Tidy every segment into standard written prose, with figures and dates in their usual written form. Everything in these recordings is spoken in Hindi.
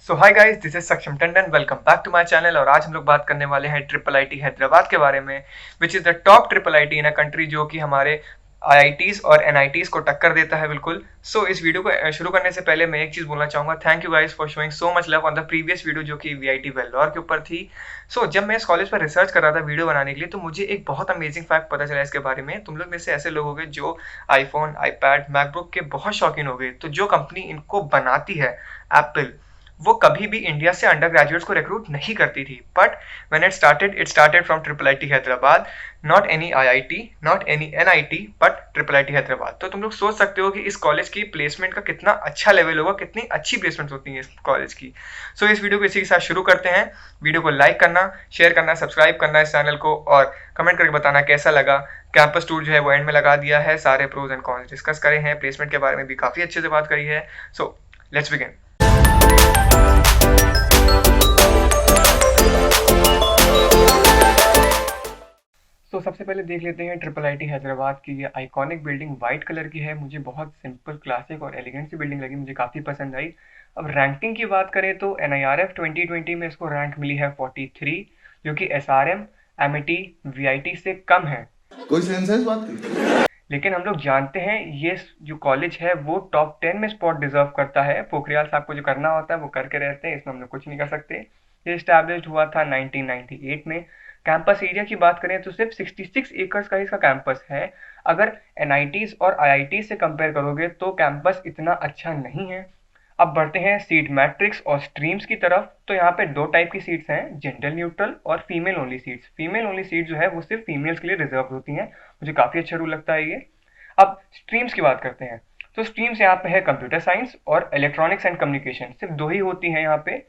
So hi guys, this is Saksham Tandon. Welcome back to my channel. और आज हम लोग बात करने वाले हैं ट्रिपल आईटी हैदराबाद के बारे में, which is the top triple IT in a country, जो कि हमारे आईआईटीज और एनआईटीज को टक्कर देता है बिल्कुल। इस वीडियो को शुरू करने से पहले मैं एक चीज़ बोलना चाहूँगा, thank you guys for showing so much love on the previous video जो कि वीआईटी वेल्लोर के ऊपर थी। जब मैं इस कॉलेज पर रिसर्च कर रहा था वीडियो बनाने के लिए, तो मुझे एक बहुत अमेजिंग फैक्ट पता चला इसके बारे में। तुम लोग में से ऐसे लोग हो गए जो आईफोन, आईपैड, मैकबुक के बहुत शौकीन हो गए। तो जो कंपनी इनको बनाती है, एप्पल, वो कभी भी इंडिया से अंडर ग्रेजुएट्स को रिक्रूट नहीं करती थी। But when it started from triple IT Hyderabad, not any IIT, not any NIT, but triple IT Hyderabad. तो तुम लोग सोच सकते हो कि इस कॉलेज की प्लेसमेंट का कितना अच्छा लेवल होगा, कितनी अच्छी प्लेसमेंट होती है इस कॉलेज की। इस वीडियो को इसी के साथ शुरू करते हैं। वीडियो को लाइक करना, शेयर करना, सब्सक्राइब करना इस चैनल को, और कमेंट करके बताना कैसा लगा। कैंपस टूर जो है वो एंड में लगा दिया है, सारे प्रोज एंड कॉन्स डिस्कस करे हैं, प्लेसमेंट के बारे में भी काफी अच्छे से बात करी है। Let's begin. सबसे पहले देख लेते हैं ट्रिपल आईटी हैदराबाद की ये आइकॉनिक बिल्डिंग। वाइट कलर की है, मुझे बहुत सिंपल, क्लासिक और एलिगेंट सी बिल्डिंग लगी, मुझे काफ़ी पसंद आई। अब रैंकिंग की बात करें तो NIRF 2020 में इसको रैंक मिली है 43, जो कि SRM, MIT, VIT से कम है। कोई सेंस है इस बात की? लेकिन हम लोग जानते हैं ये जो कॉलेज है वो टॉप 10 में स्पॉट डिजर्व करता है। पोखरियाल साहब को जो करना होता है वो करके रहते हैं, इसमें हम लोग कुछ नहीं कर सकते। ये स्टैब्लिश्ड हुआ था 1998 में। कैंपस एरिया की बात करें तो सिर्फ 66 एकर्स का ही इसका कैंपस है। अगर एनआईटीज और आईआईटीज से कंपेयर करोगे तो कैंपस इतना अच्छा नहीं है। अब बढ़ते हैं सीट मैट्रिक्स और स्ट्रीम्स की तरफ। तो यहाँ पे दो टाइप की सीट्स हैं, जेंडर न्यूट्रल और female only seats. Female only seat जो है वो सिर्फ फीमेल्स के लिए रिजर्व होती हैं। मुझे काफ़ी अच्छा रूल लगता है ये। अब स्ट्रीम्स की बात करते हैं। स्ट्रीम्स यहाँ पे है कंप्यूटर साइंस और इलेक्ट्रॉनिक्स एंड कम्युनिकेशन, सिर्फ दो ही होती हैं यहाँ पे।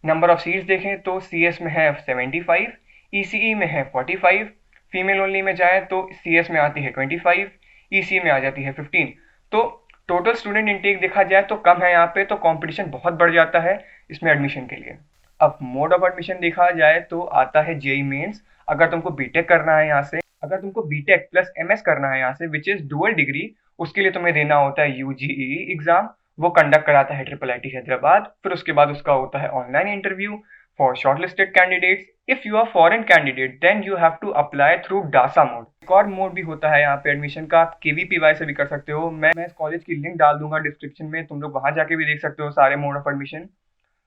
नंबर ऑफ सीट्स देखें तो CS में है 75, ECE में है 45। फीमेल ओनली में जाए तो CS में आती है 25, ECE में आ जाती है 15। तो टोटल स्टूडेंट इनटेक देखा जाए तो कम है यहाँ पे, तो कंपटीशन बहुत बढ़ जाता है इसमें एडमिशन के लिए। अब मोड ऑफ एडमिशन देखा जाए तो आता है जेई मेंस। अगर तुमको बीटेक करना है यहाँ से, अगर तुमको बीटेक प्लस MS करना है यहाँ से, विच इज डुअल डिग्री, उसके लिए तुम्हें देना होता है UGEE एग्जाम। वो कंडक्ट कराता है ट्रिपल आईटी हैदराबाद। फिर उसके बाद उसका होता है online interview for shortlisted candidates. If you are foreign candidate then you have to apply through DASA mode. एक और मोड भी होता है यहाँ पे एडमिशन का, KVPY से भी कर सकते हो। मैं इस कॉलेज की लिंक डाल दूंगा डिस्क्रिप्शन में, तुम लोग वहां जाके भी देख सकते हो सारे मोड ऑफ एडमिशन।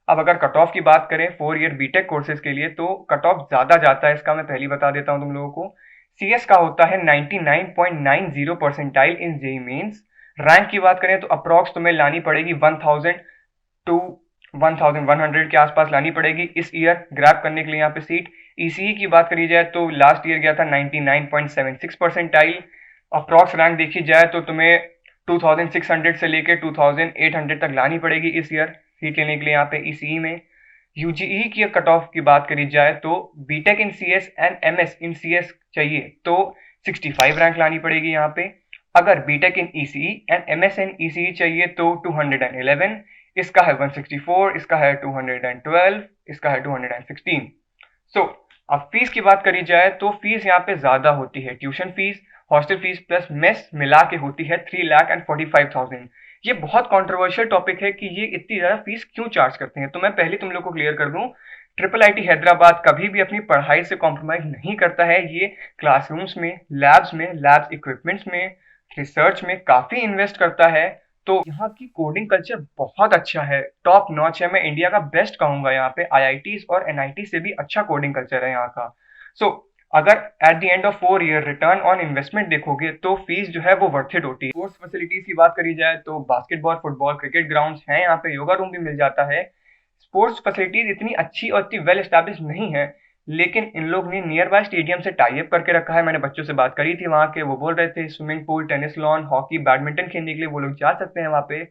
अब अगर कट ऑफ की बात करें 4 ईयर बीटेक कोर्सेज के लिए, तो कट ऑफ ज़्यादा जाता है इसका, मैं पहले बता देता हूँ तुम लोगों को। CS का होता है 99.90 percentile in JEE Mains. Rank की बात करें तो अप्रॉक्स तुम्हें लानी पड़ेगी 1000 टू 1100 के आसपास लानी पड़ेगी इस ईयर ग्रैब करने के लिए यहाँ पे सीट। ECE की बात करी जाए तो लास्ट ईयर गया था 99.76 परसेंटाइल। अप्रॉक्स रैंक देखी जाए तो तुम्हें 2600 से लेकर 2800 तक लानी पड़ेगी इस ईयर सीट लेने के लिए यहाँ पे ECE में। UGE की कट ऑफ की बात करी जाए तो B Tech in CS and MS in CS चाहिए तो 65 रैंक लानी पड़ेगी यहाँ पे। अगर B Tech in ECE and MS in ECE चाहिए तो 211, इसका है 164, इसका है 212, इसका है 216। अब फीस की बात करी जाए तो फीस यहाँ पे ज्यादा होती है। Tuition fees, hostel fees plus mess मिला के होती है 3,45,000। ये बहुत कंट्रोवर्शियल टॉपिक है कि ये इतनी ज़्यादा फीस क्यों चार्ज करते हैं। तो मैं पहले तुम लोग को क्लियर कर दूं, ट्रिपल आईटी हैदराबाद कभी भी अपनी पढ़ाई से कॉम्प्रोमाइज नहीं करता है। ये क्लासरूम्स में, लैब्स इक्विपमेंट्स में, रिसर्च में काफ़ी इन्वेस्ट करता है। तो यहाँ की कोडिंग कल्चर बहुत अच्छा है, टॉप नॉच है। मैं इंडिया का बेस्ट कहूँगा यहाँ पे। IITs और NIT से भी अच्छा कोडिंग कल्चर है यहाँ का। अगर at the end of 4 year return on investment देखोगे तो फीस जो है वो वर्थ इट होती है। स्पोर्ट्स फैसिलिटीज की बात करी जाए तो बास्केटबॉल, फुटबॉल, क्रिकेट ग्राउंड्स हैं यहाँ पे, योगा रूम भी मिल जाता है। स्पोर्ट्स फैसिलिटीज इतनी अच्छी और इतनी वेल एस्टैब्लिश नहीं है, लेकिन इन लोग ने नियर बाय स्टेडियम से टाई अप करके रखा है। मैंने बच्चों से बात करी थी वहाँ के, वो बोल रहे थे swimming pool, tennis lawn, hockey, badminton खेलने के लिए वो लोग जा सकते हैं वहाँ पे।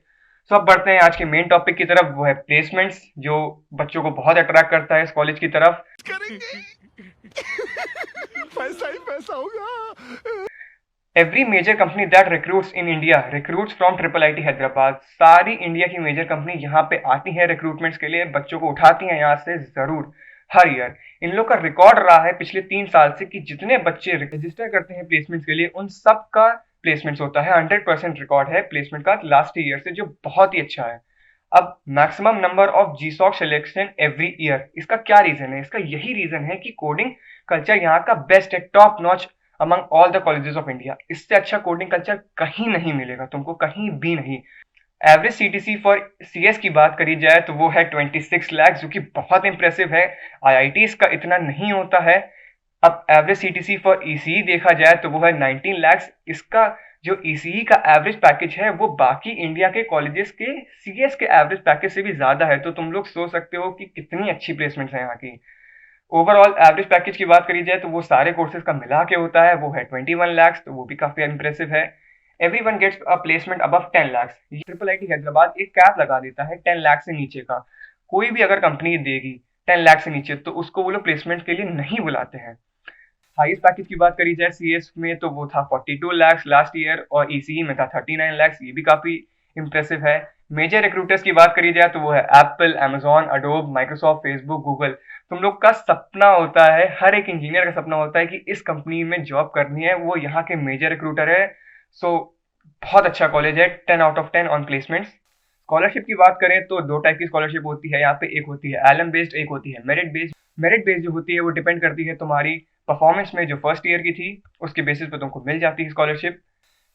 अब बढ़ते हैं आज के मेन टॉपिक की तरफ, वो है प्लेसमेंट्स, जो बच्चों को बहुत अट्रैक्ट करता है इस कॉलेज की तरफ। पैसा ही पैसा होगा। Every major company that recruits in India recruits from triple IT Hyderabad. सारी इंडिया की मेजर कंपनी यहाँ पे आती है रिक्रूटमेंट्स के लिए, बच्चों को उठाती हैं यहाँ से जरूर हर ईयर। इन लोग का रिकॉर्ड रहा है पिछले 3 साल से कि जितने बच्चे रजिस्टर करते हैं प्लेसमेंट्स के लिए उन सब का प्लेसमेंट्स होता है। 100% रिकॉर्ड है प्लेसमेंट का लास्ट ईयर से, जो बहुत ही अच्छा है। अब maximum number of GSoC selection every year, इसका क्या रीजन है? इसका यही रीजन है कि कोडिंग कल्चर यहाँ का बेस्ट है, top notch among all the colleges of India. इससे अच्छा कोडिंग कल्चर कहीं नहीं मिलेगा तुमको, कहीं भी नहीं। एवरेज सीटीसी फॉर सीएस की बात करी जाए तो वो है 26 लाख, जो कि बहुत इंप्रेसिव है। आईआईटीज का इतना नहीं होता है। अब एवरेज सीटीसी फॉर ईसीई देखा जाए तो वो है 19 लाख। इसका जो ईसीई का एवरेज पैकेज है वो बाकी इंडिया के कॉलेजेस के सीएस के एवरेज पैकेज से भी ज्यादा है। तो तुम लोग सोच सकते हो कि कितनी अच्छी प्लेसमेंट्स है यहाँ की। ओवरऑल एवरेज पैकेज की बात करी जाए तो वो सारे कोर्सेज का मिला के होता है, वो है 21 लाख, तो वो भी काफी इंप्रेसिव है। Everyone gets a placement above 10 lakh. Triple IT Hyderabad एक कैप लगा देता है 10 लाख से नीचे का। कोई भी अगर कंपनी देगी 10 लाख से नीचे तो उसको वो लोग प्लेसमेंट के लिए नहीं बुलाते हैं। हाईएस्ट पैकेज की बात करी जाए सीएस में तो वो था 42 लाख लास्ट ईयर, और ईसीई में था 39 लाख। ये भी काफी इंप्रेसिव है। मेजर रिक्रूटर्स की बात करी जाए तो वो है Apple, Amazon, Adobe, Microsoft, Facebook, Google. तुम लोग का सपना होता है, हर एक इंजीनियर का सपना होता है कि इस कंपनी में जॉब करनी है, वो यहाँ के मेजर रिक्रूटर है। सो बहुत अच्छा कॉलेज है, 10 out of 10 on placements. Scholarship की बात करें तो दो टाइप की स्कॉलरशिप होती है यहाँ पे, एक होती है एलएम बेस्ड, एक होती है मेरिट बेस्ड। मेरिट बेस्ड जो होती है वो डिपेंड करती है तुम्हारी परफॉर्मेंस में, जो फर्स्ट ईयर की थी उसके बेसिस पे तुमको मिल जाती है स्कॉलरशिप।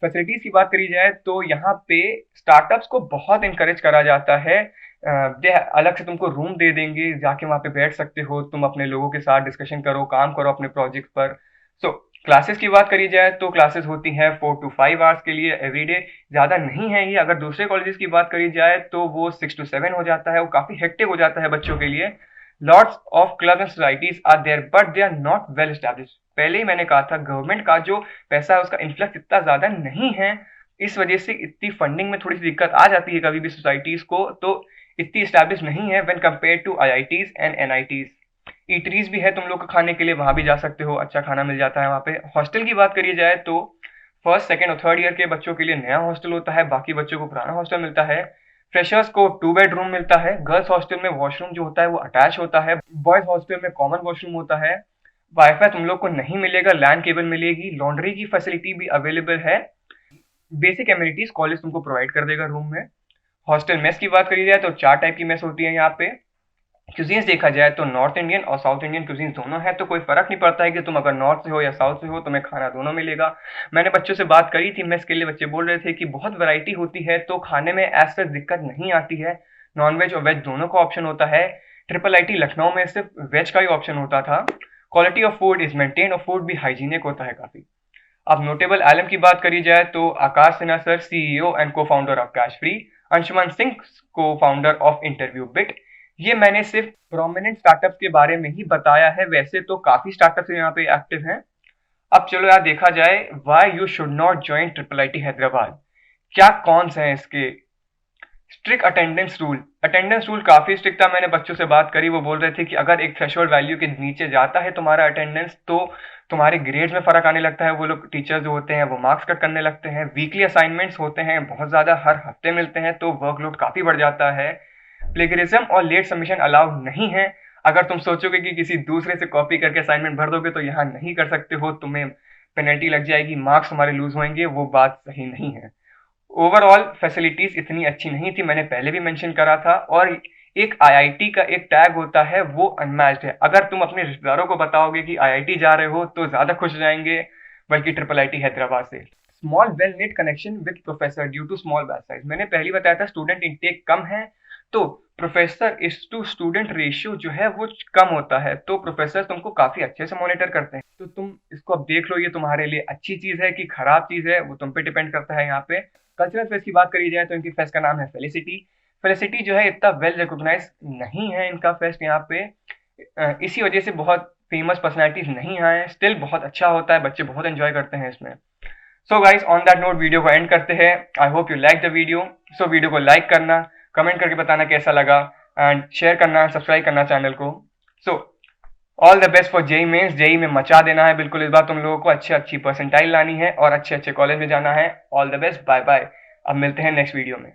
फैसिलिटीज की बात करी जाए तो यहाँ पे स्टार्टअप्स को बहुत इंकरेज करा जाता है। दे अलग से तुमको रूम दे देंगे, जाके वहाँ पे बैठ सकते हो, तुम अपने लोगों के साथ डिस्कशन करो, काम करो अपने प्रोजेक्ट पर। सो क्लासेस की बात करी जाए तो क्लासेस होती हैं 4 to 5 आवर्स के लिए एवरीडे, ज़्यादा नहीं है ये। अगर दूसरे कॉलेजेस की बात करी जाए तो वो 6 to 7 हो जाता है, वो काफ़ी हेक्टिक हो जाता है बच्चों के लिए। Lots of club and societies are there but they are not well establish. पहले ही मैंने कहा था, गवर्नमेंट का जो पैसा है उसका इन्फ्लक्स इतना ज़्यादा नहीं है। इस वजह से इतनी फंडिंग में थोड़ी सी दिक्कत आ जाती है कभी भी सोसाइटीज को, तो इतनी इस्टेब्लिश नहीं है when compare to IITs and NITs. Eateries भी है तुम लोग को खाने के लिए, वहां भी जा सकते हो, अच्छा खाना मिल जाता है वहां पे। हॉस्टल की बात करी जाए तो फर्स्ट, सेकंड और थर्ड ईयर के बच्चों के लिए नया हॉस्टल होता है, बाकी बच्चों को पुराना हॉस्टल मिलता है। फ्रेशर्स को 2 बेडरूम मिलता है। गर्ल्स हॉस्टल में वॉशरूम जो होता है वो अटैच होता है, बॉयज हॉस्टल में कॉमन वॉशरूम होता है। वाईफाई तुम लोग को नहीं मिलेगा, लैंड केबल मिलेगी। लॉन्ड्री की फैसिलिटी भी अवेलेबल है। बेसिक एम्यूनिटीज कॉलेज तुमको प्रोवाइड कर देगा रूम में। हॉस्टल मेस की बात करी जाए तो 4 टाइप की मेस होती है यहाँ पे। क्यूजीन्स देखा जाए तो नॉर्थ इंडियन और साउथ इंडियन क्यूजीन्स दोनों है, तो कोई फर्क नहीं पड़ता है कि तुम अगर नॉर्थ से हो या साउथ से हो, तुम्हें खाना दोनों मिलेगा। मैंने बच्चों से बात करी थी मेस के लिए, बच्चे बोल रहे थे कि बहुत वैरायटी होती है, तो खाने में एज सच दिक्कत नहीं आती है। नॉन वेज और वेज दोनों का ऑप्शन होता है। ट्रिपल आईटी लखनऊ में सिर्फ वेज का ही ऑप्शन होता था। Quality of food is maintain और फूड भी हाइजीनिक होता है काफी। अब नोटेबल एलएम की बात करी जाए तो आकाश सिन्हा सर, सीईओ एंड को founder of cash free. Anshuman Singh, को फाउंडर ऑफ इंटरव्यू बिट। ये मैंने सिर्फ प्रोमिनेंट स्टार्टअप के बारे में ही बताया है, वैसे तो काफी स्टार्टअप्स यहाँ पे एक्टिव हैं। अब चलो यार देखा जाए, why you should not join triple IT Hyderabad. क्या कॉन्स हैं इसके? स्ट्रिक्ट अटेंडेंस रूल काफी स्ट्रिक्ट था। मैंने बच्चों से बात करी, वो बोल रहे थे कि अगर एक थ्रेशोल्ड वैल्यू के नीचे जाता है तुम्हारा अटेंडेंस तो तुम्हारे ग्रेड्स में फर्क आने लगता है। वो लोग टीचर्स जो होते हैं वो मार्क्स कट करने लगते हैं। वीकली असाइनमेंट्स होते हैं बहुत ज्यादा, हर हफ्ते मिलते हैं, तो वर्कलोड काफी बढ़ जाता है। प्लेगरिज्म और लेट सबमिशन अलाउड नहीं है। अगर तुम सोचोगे कि किसी दूसरे से कॉपी करके असाइनमेंट भर दोगे तो यहाँ नहीं कर सकते हो, तुम्हें पेनल्टी लग जाएगी, मार्क्स तुम्हारे लूज होंगे, वो बात सही नहीं है। ओवरऑल फैसिलिटीज इतनी अच्छी नहीं थी, मैंने पहले भी मेंशन करा था। और एक आईआईटी का एक टैग होता है वो अनमैच्ड है। अगर तुम अपने रिश्तेदारों को बताओगे कि आईआईटी जा रहे हो तो ज्यादा खुश हो जाएंगे बल्कि ट्रिपल आईटी हैदराबाद से। Small well net connection with professor due to small batch size. मैंने पहले बताया था स्टूडेंट इनटेक कम है, तो professor is to student ratio जो है वो कम होता है, तो प्रोफेसर तुमको काफी अच्छे से मॉनिटर करते हैं। तो तुम इसको अब देख लो, ये तुम्हारे लिए अच्छी चीज है कि खराब चीज है, वो तुम पे डिपेंड करता है। यहाँ पे कल्चरल फेस्ट की बात करी जाए तो इनकी फेस्ट का नाम है फेलिसिटी। फेलिसिटी जो है इतना वेल रिकॉग्नाइज नहीं है इनका फेस्ट यहाँ पे, इसी वजह से बहुत फेमस पर्सनैलिटीज नहीं आए। स्टिल बहुत अच्छा होता है, बच्चे बहुत एंजॉय करते हैं इसमें। So guys on that note video को एंड करते हैं। I hope you like the video. So video को लाइक करना, कमेंट करके बताना कैसा लगा, एंड शेयर करना, सब्सक्राइब करना चैनल को। So all the best for JEE Mains. JEE में मचा देना है बिल्कुल इस बार तुम लोगों को, अच्छी परसेंटाइल लानी है और अच्छे कॉलेज में जाना है। All the best, bye bye. अब मिलते हैं नेक्स्ट वीडियो में।